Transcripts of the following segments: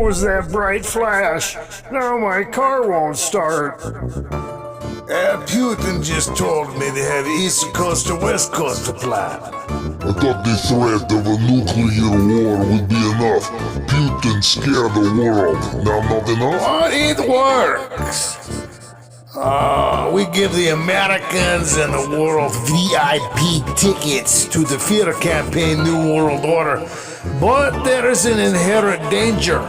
What was that bright flash? Now my car won't start. Putin just told me they have East Coast to West Coast supply. I thought the threat of a nuclear war would be enough. Putin scared the world. Now not enough? But it works. We give the Americans and the world VIP tickets to the fear campaign New World Order. But there is an inherent danger.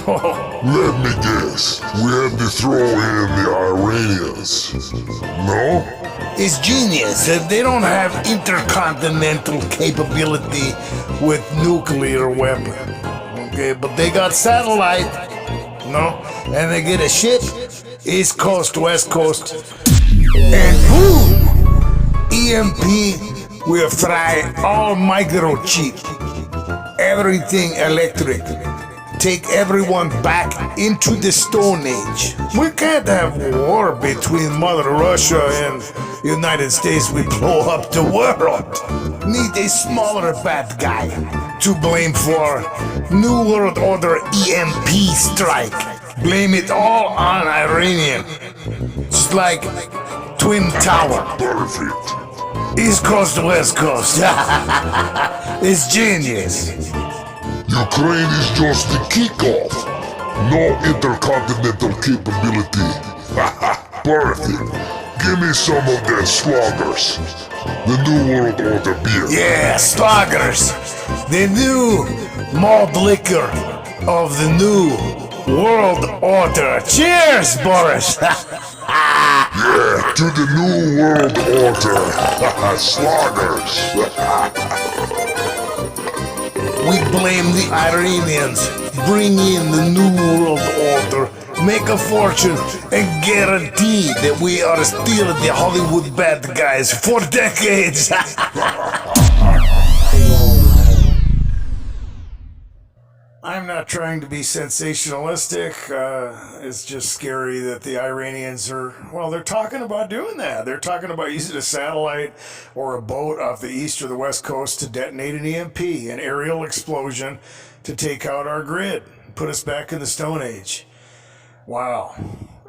Let me guess. We have to throw in the Iranians. No? It's genius. They don't have intercontinental capability with nuclear weapon. Okay, but they got satellite. No? And they get a ship, East Coast, West Coast. And boom! EMP will fry all microchip. Everything electric. Take everyone back into the Stone Age. We can't have war between Mother Russia and United States. We blow up the world. Need a smaller bad guy to blame for New World Order EMP strike. Blame it all on Iranian. Just like Twin Tower. Perfect. East Coast, West Coast. It's genius. Ukraine is just the kickoff. No intercontinental capability. Perfect. Give me some of that Sluggers. The New World Order beer. Yeah, Sluggers. The new malt liquor of the New World Order. Cheers, Boris. Yeah, to the New World Order. Sluggers. We blame the Iranians, bring in the New World Order, make a fortune, and guarantee that we are still the Hollywood bad guys for decades. I'm not trying to be sensationalistic. It's just scary that the Iranians are, well, they're talking about doing that. They're talking about using a satellite or a boat off the east or the west coast to detonate an EMP, an aerial explosion, to take out our grid, put us back in the Stone Age. Wow.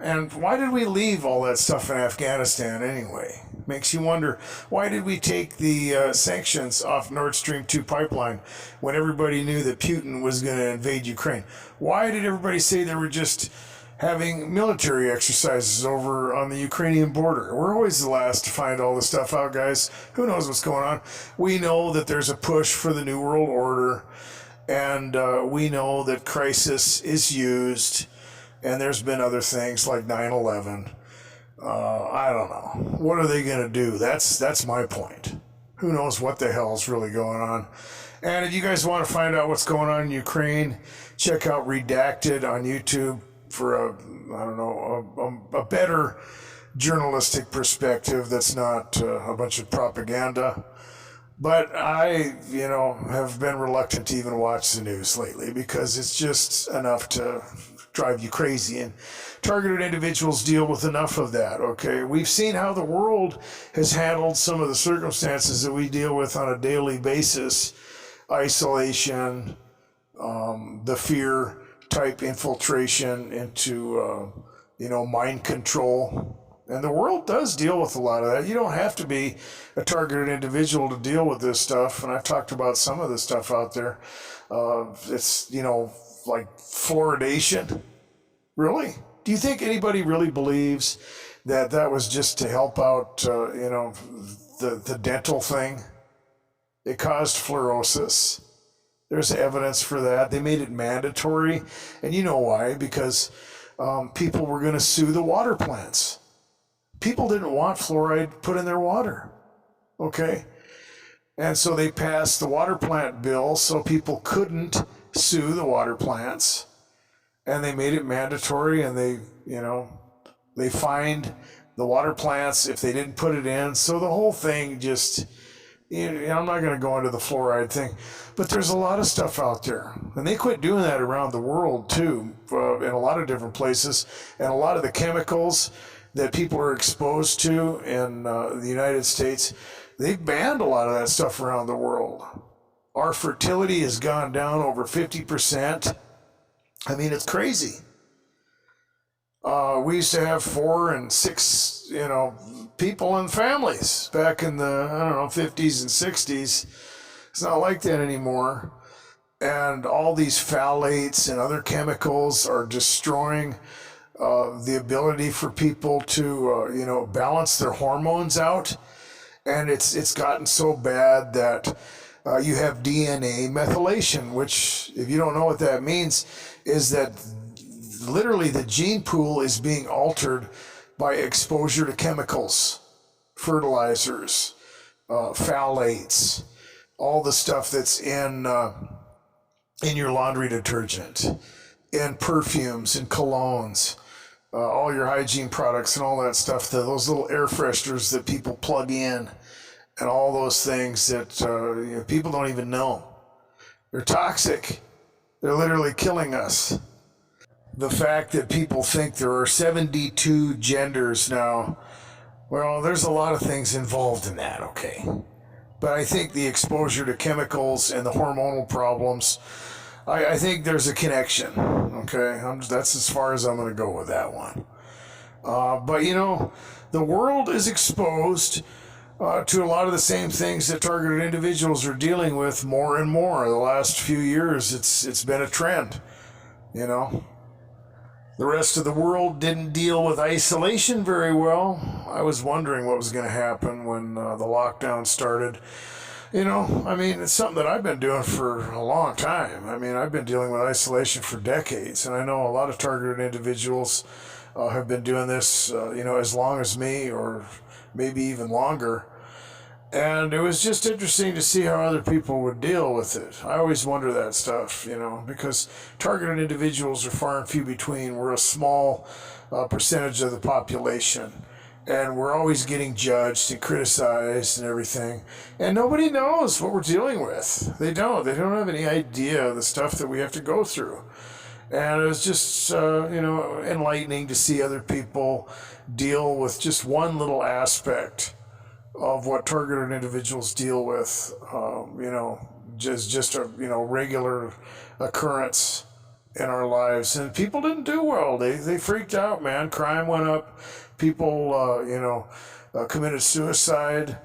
And why did we leave all that stuff in Afghanistan anyway? Makes you wonder, why did we take the sanctions off Nord Stream 2 pipeline when everybody knew that Putin was going to invade Ukraine? Why did everybody say they were just having military exercises over on the Ukrainian border? We're always the last to find all this stuff out, guys. Who knows what's going on? We know that there's a push for the New World Order, and we know that crisis is used, and there's been other things like 9/11. I don't know. What are they going to do? That's my point. Who knows what the hell's really going on? And if you guys want to find out what's going on in Ukraine, check out Redacted on YouTube for a better journalistic perspective that's not a bunch of propaganda. But I, have been reluctant to even watch the news lately because it's just enough to drive you crazy, and targeted individuals deal with enough of that, okay? We've seen how the world has handled some of the circumstances that we deal with on a daily basis. Isolation, the fear type infiltration into, mind control. And the world does deal with a lot of that. You don't have to be a targeted individual to deal with this stuff. And I've talked about some of this stuff out there. It's, like fluoridation. Really? Do you think anybody really believes that that was just to help out, the dental thing? It caused fluorosis. There's evidence for that. They made it mandatory. And you know why? Because people were going to sue the water plants. People didn't want fluoride put in their water. Okay? And so they passed the water plant bill so people couldn't sue the water plants. And they made it mandatory, and they fined the water plants if they didn't put it in. So the whole thing just, I'm not going to go into the fluoride thing, but there's a lot of stuff out there. And they quit doing that around the world too, in a lot of different places. And a lot of the chemicals that people are exposed to in the United States, they've banned a lot of that stuff around the world. Our fertility has gone down over 50%. I mean, it's crazy. We used to have 4 and 6, people in families back in the, 50s and 60s. It's not like that anymore. And all these phthalates and other chemicals are destroying the ability for people to, balance their hormones out. And it's gotten so bad that you have DNA methylation, which, if you don't know what that means, is that literally the gene pool is being altered by exposure to chemicals, fertilizers, phthalates, all the stuff that's in your laundry detergent, in perfumes and colognes, all your hygiene products and all that stuff, those little air fresheners that people plug in, and all those things that people don't even know. They're toxic. They're literally killing us. The fact that people think there are 72 genders now, well, there's a lot of things involved in that, okay? But I think the exposure to chemicals and the hormonal problems, I think there's a connection, okay? That's as far as I'm going to go with that one. But, the world is exposed to a lot of the same things that targeted individuals are dealing with more and more. The last few years, it's been a trend, The rest of the world didn't deal with isolation very well. I was wondering what was going to happen when the lockdown started. It's something that I've been doing for a long time. I've been dealing with isolation for decades, and I know a lot of targeted individuals have been doing this, as long as me, or maybe even longer. And it was just interesting to see how other people would deal with it. I always wonder that stuff, because targeted individuals are far and few between. We're a small percentage of the population. And we're always getting judged and criticized and everything. And nobody knows what we're dealing with. They don't. They don't have any idea of the stuff that we have to go through. And it was just, enlightening to see other people deal with just one little aspect of what targeted individuals deal with, just a regular occurrence in our lives. And people didn't do well. They freaked out, man. Crime went up. People, committed suicide,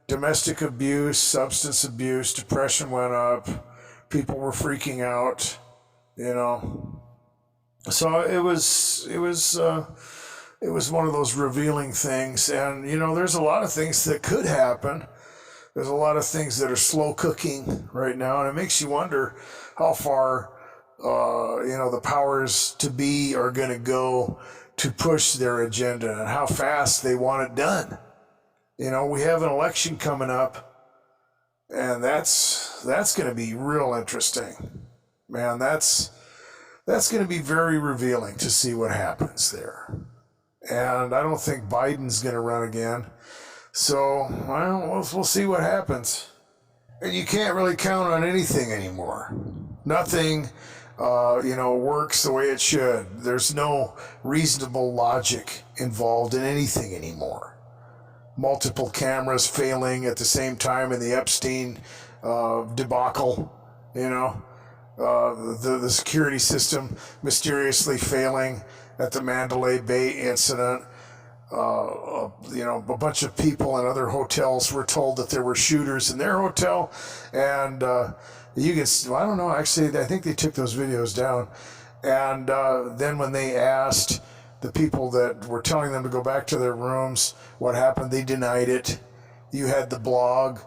domestic abuse, substance abuse, depression went up. People were freaking out, So it was one of those revealing things. And, there's a lot of things that could happen. There's a lot of things that are slow cooking right now. And it makes you wonder how far, the powers to be are going to go to push their agenda and how fast they want it done. We have an election coming up, and that's going to be real interesting. Man, that's going to be very revealing to see what happens there. And I don't think Biden's going to run again. So, we'll see what happens. And you can't really count on anything anymore. Nothing, works the way it should. There's no reasonable logic involved in anything anymore. Multiple cameras failing at the same time in the Epstein debacle, the security system mysteriously failing at the Mandalay Bay incident. A bunch of people in other hotels were told that there were shooters in their hotel, and I don't know, actually, I think they took those videos down. And then when they asked the people that were telling them to go back to their rooms what happened, they denied it. You had the blog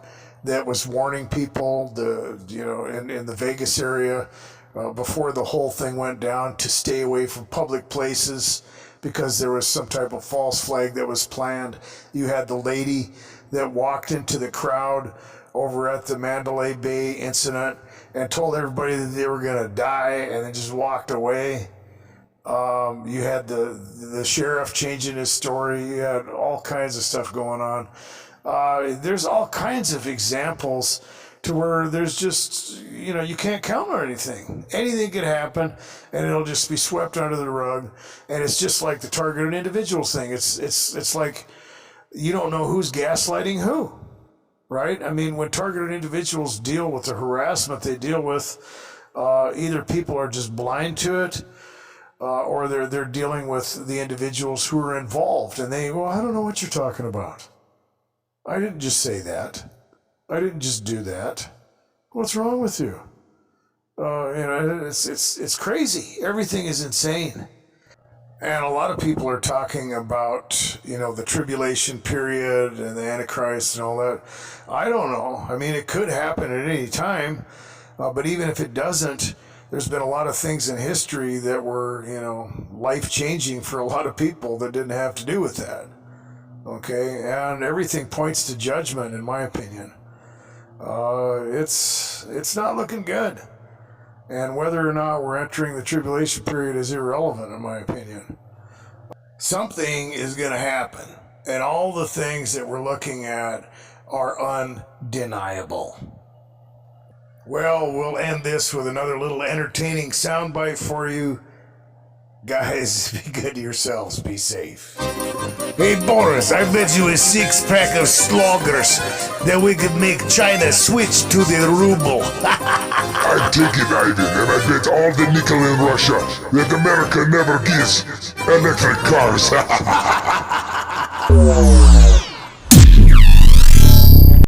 that was warning people, in the Vegas area, before the whole thing went down, to stay away from public places because there was some type of false flag that was planned. You had the lady that walked into the crowd over at the Mandalay Bay incident and told everybody that they were going to die and then just walked away. You had the sheriff changing his story. You had all kinds of stuff going on. There's all kinds of examples to where there's just, you can't count on anything. Anything could happen, and it'll just be swept under the rug. And it's just like the targeted individuals thing. It's like you don't know who's gaslighting who, right? When targeted individuals deal with the harassment they deal with, Either people are just blind to it, or they're dealing with the individuals who are involved, and well, I don't know what you're talking about. I didn't just say that. I didn't just do that. What's wrong with you? It's crazy. Everything is insane. And a lot of people are talking about, the tribulation period and the Antichrist and all that. I don't know. I mean, it could happen at any time. But even if it doesn't, there's been a lot of things in history that were, life-changing for a lot of people that didn't have to do with that. Okay? And everything points to judgment, in my opinion. It's not looking good. And whether or not we're entering the tribulation period is irrelevant, in my opinion. Something is going to happen. And all the things that we're looking at are undeniable. Well, we'll end this with another little entertaining soundbite for you. Guys, be good to yourselves. Be safe. Hey, Boris, I bet you a 6-pack of sloggers that we could make China switch to the ruble. I take it, Ivan, and I bet all the nickel in Russia that America never gives electric cars.